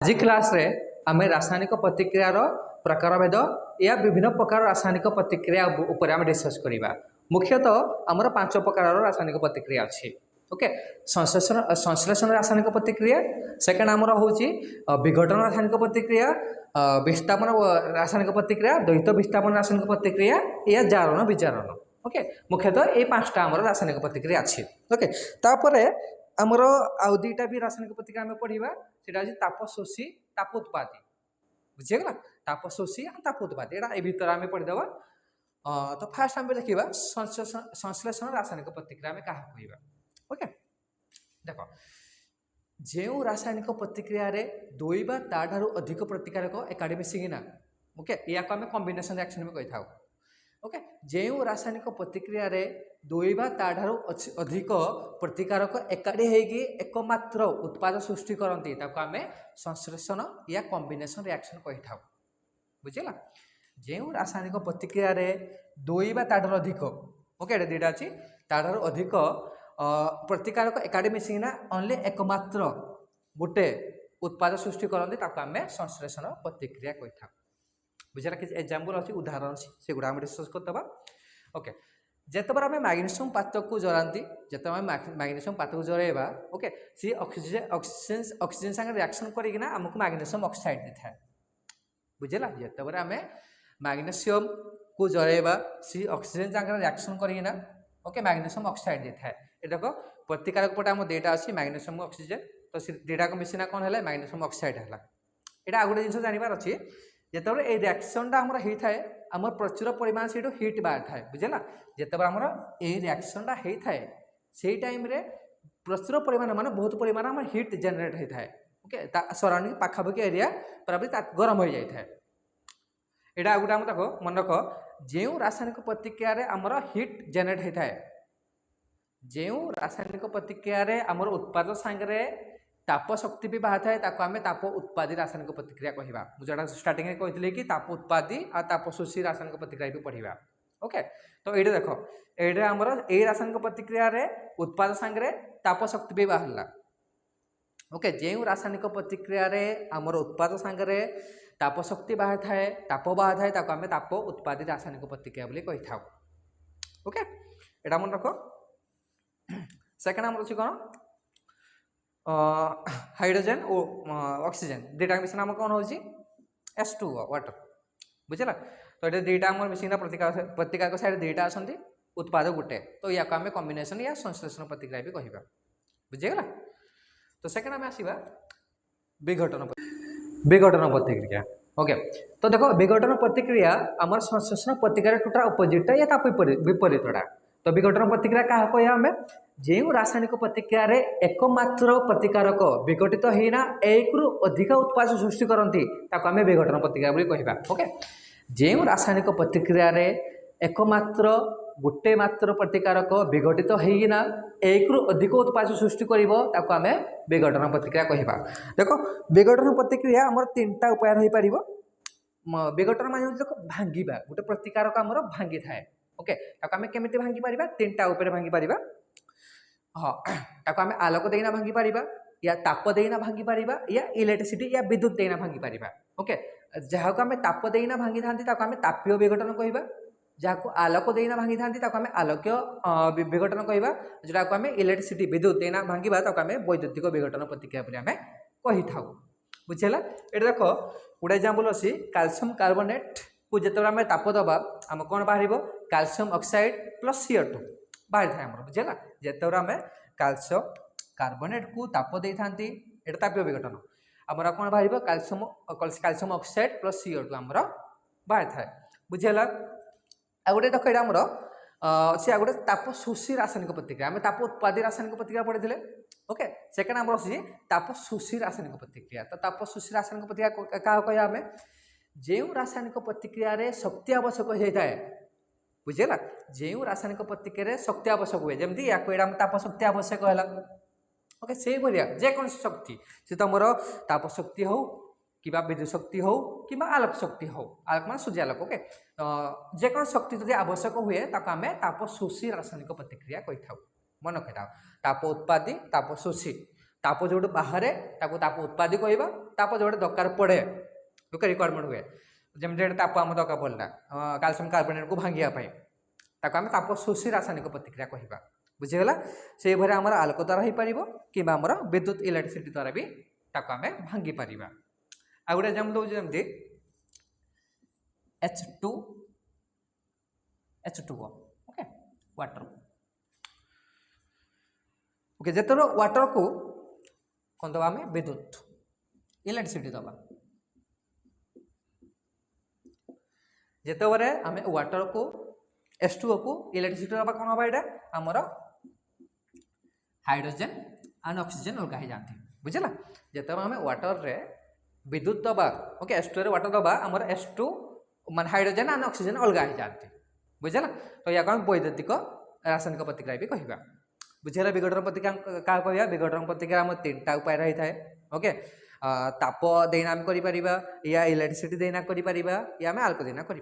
आज क्लास रे आमे रासायनिक प्रतिक्रिया प्रकार भेद या विभिन्न प्रकार रासायनिक प्रतिक्रिया उपर आम डिस्कस करवा। मुख्यतः आमर 5 प्रकार रासायनिक प्रतिक्रिया अच्छी। ओके, संश्लेषण रासायनिक प्रतिक्रिया, सेकेंड आमर हूँ विघटन रासायनिक प्रतिक्रिया, विस्थापन रासायनिक प्रतिक्रिया, द्वैत विस्थापन रासायनिक प्रतिक्रिया या जारण विजारण। ओके, मुख्यतः ये 5टा आमर रासायनिक प्रतिक्रिया अच्छी। ओके, तापर आमर आउ दुईटा भी रासायनिक प्रतिक्रिया आम पढ़ा, से ताप शोषी ताप उत्पादी। बुझीगला, ताप शोषी और ताप उत्पादी यहाँ भर आम पढ़ीदे। तो फास्ट आम देखा संश्लेषण रासायनिक प्रतिक्रिया आम क्या कह। ओके, देख जो रासायनिक प्रतिक्रिया दुई बा तारू अधिक प्रतिकारक एकाडे मिसिकिना, ओके, या आम कॉम्बिनेशन रिएक्शन में कही था। ओके, जो रासायनिक प्रतिक्रिया दुई बा तारू अधिक प्रतिकारक एकाडे होगी एकमात्र उत्पाद सृष्टि करती आम संश्लेषण या कॉम्बिनेशन रिएक्शन कही था। बुझेगा, जो रासायनिक प्रतिक्रिया दुई बा तारू अधिक, ओके, दुईटा अच्छी तारू अधिक प्रतिकारक एकाडे मिसिकिना ओनली एकमात्र गोटे उत्पाद सृष्टि करती आम संश्लेषण प्रतिक्रिया कही था। बुझेगा, किसी एग्जाम्पल अच्छी उदाहरण अच्छी से गुड़ा डिस्कस करदे। ओके, जिते आम मैग्नेशियम पात को जराती, जिते आम मैग्नेशियम पात को जरइबा, ओके, सी ऑक्सीजन संगे रिएक्शन करना आमको मैग्नेशियम ऑक्साइड दी था। बुझेगा, जिते आम मैग्नेशियम को जरइबा सी ऑक्सीजन संगे रिएक्शन करना, ओके, मैग्नेशियम ऑक्साइड दी था। ये देख प्रतिकारक पटे आम दुईटा अच्छी मैग्नेशियम ऑक्सीजन, तो दुईटा को मिसिना कौन है मैग्नेशियम ऑक्साइड है। यहाँ गोटे जिन जानवर अच्छी, जिते ये रिएक्शनटा आमर होता है आम प्रचुर परिमाण से हिट बाहर थाए। बुझेगा, जिते आमर ये रिएक्शनटा होता है से टाइम प्रचुर परिमाण मान बहुत परिमाण आम हिट जेनेट होता है। ओके, सराउंडिंग पाखापाखि एरिया पूरा गरम हो जाए। यहाँ गोटे आम देख मन रख, जो रासायनिक प्रतिक्रिया आमर हिट जेनेट होता है, जो रासायनिक प्रतिक्रिया आमर उत्पाद सांगे ताप शक्ति भी बाहर थाए आम ताप उत्पादी रासायनिक प्रतिक्रिया कहवा। मुझे स्टार्टिंग में कही कि ताप उत्पादी और ताप शोषी रासायनिक प्रतिक्रिया भी पढ़ा। ओके, तो ये देख ये आमर ये रासायनिक प्रतिक्रिया उत्पाद सांगे ताप शक्ति भी बाहर। ओके, जो रासायनिक प्रतिक्रिया आमर उत्पाद सांगे ताप शक्ति बाहर थाए ताप बाहर थाए आम ताप उत्पादी रासायनिक प्रतिक्रिया बोली कही था। ओके, यहाँ मन रख। सेकेंड आमर अच्छी कौन हाइड्रोजन और ऑक्सीजन दुईटा मिशन आम कौन हो H2O वाटर। बुझेगा, तो ये दुईटा आम मिसिना प्रतिकारक साइड दुईटा आसती उत्पाद गोटे, तो या आम कॉम्बिनेशन या संश्लेषण प्रतिक्रिया भी कहवा। बुझेगा, तो सेकेंड आम आसवा विघटन प्रतिक्रिया। ओके, तो देखो विघटन प्रतिक्रिया आम संश्लेषण प्रतिक्रिया टोटाल अपोजिटा या विपरीतटा। तो विघटन प्रतिक्रिया क्या कह आम जो रासायनिक प्रतिक्रिया एकमात्र प्रतिकारक विघटित होना एक रु अधिक उत्पाद सृष्टि करती आम विघटन प्रतिक्रिया बोली कहवा। ओके, जो रासायनिक प्रतिक्रिया एकमात्र गोटे मात्र प्रतिकारक विघटित होना एक रु अधिक उत्पाद सृष्टि कर आम विघटन प्रतिक्रिया कहवा। देख विघटन प्रतिक्रिया आम 3टा उपाय हो पार। विघटन मान देख भांगा गोटे प्रतिकारक आमर भांगी थाए। ओके, आम केमी भांगी पार 3टा उपाय भांगी पार। हाँ, ताको आम आलोक देना भांगी पार या ताप देना भांगी पार या इलेक्ट्रिसिटी या विद्युत देना भांगी पार। ओके, जहाँ को आम ताप देना भांगी था आम तापीय विघटन कहवा, जहाँ को आलोक देना भांगी था आम आलोक्य विघटन कहवा, जोटा को आम इलेक्ट्रिसिटी विद्युत देना भांगा आम वैद्युतिक विघटन प्रतिक्रिया बोली आम कही था। बुझेगा, ये देख गोटे एग्जांपल अच्छी कैल्शियम कार्बोनेट को जो आम ताप दबा आम कौन बाहर कैल्शियम ऑक्साइड प्लस CO2 बाहर था। बुझेगा, जिते आम कैल्शियम कार्बोनेट को ताप दे था ये तापीय विघटन आमर कौन बाहर कैल्शियम ऑक्साइड प्लस CO2 आमर बाहर थाए। बुझेगा, आ गोटे देख ये आमर अच्छी आ गोटे ताप शोषी रासायनिक प्रतिक्रिया आम ताप उत्पादी रासायनिक प्रतिक्रिया पढ़ी। ओके, सेकेंड आमर अच्छी ताप शोषी रासायनिक प्रतिक्रिया। तो ताप शोषी रासायनिक प्रतिक्रिया क्या कह आम जो रासायनिक प्रतिक्रिया शक्ति आवश्यक होता है। बुझेगा, जो रासायनिक प्रतिक्रिया शक्ति आवश्यक हुए जमी या ताप शक्ति आवश्यक है। ओके, से भाया जेको शक्ति से तुम ताप शक्ति हो कि विद्युत शक्ति हो कि आलोक शक्ति हो, आलोक मान सूर्यालोक। ओके, जेको शक्ति जब आवश्यक हुए आम ताप शोषी रासायनिक प्रतिक्रिया कही था। मन रखी था ताप उत्पादी ताप शोषी। ताप जो बाहर ताको ताप उत्पादी कहवा ताप जो दरकार पड़े ओके रिक्वायरमेंट हुए जमी ताप आम दरकार पड़ा कैल्शियम कार्बोनेट को भांगापी ताको आम ताप शोषी रासायनिक प्रतिक्रिया कहवा बुझीगला से भरे आम आलोक द्वारा हो पार कि विद्युत इलेक्ट्रिसिटी द्वारा भी ताको आम भांगी पार आ गए एग्जाम्पल दूसरी जमी H2O ओके वाटर ओके जिते वाटर को कौन दबा आम विद्युत इलेक्ट्रिसिटी दबा जिते आम वाटर को H2O को इलेक्ट्रिसिटी दबा कौन हम यहाँ आमर हाइड्रोजेन एंड ऑक्सीजन अलग हो जाती बुझला जिते आम वाटर रे विद्युत दबा ओके H2O वाटर दबा आमर H2 मान हाइड्रोजेन एंड ऑक्सीजन अलग हो जाती बुझला तो या आम वैद्युतिक रासायनिक प्रतिक्रिया भी कहवा बुझेगा विघटन प्रतिक्रिया क्या कहवा विघटन प्रतिक्रिया आम 3टा उपाय रही है ओके ताप देना आम कर या इलेक्ट्रिसिटी देना कर या आम आलोक देना कर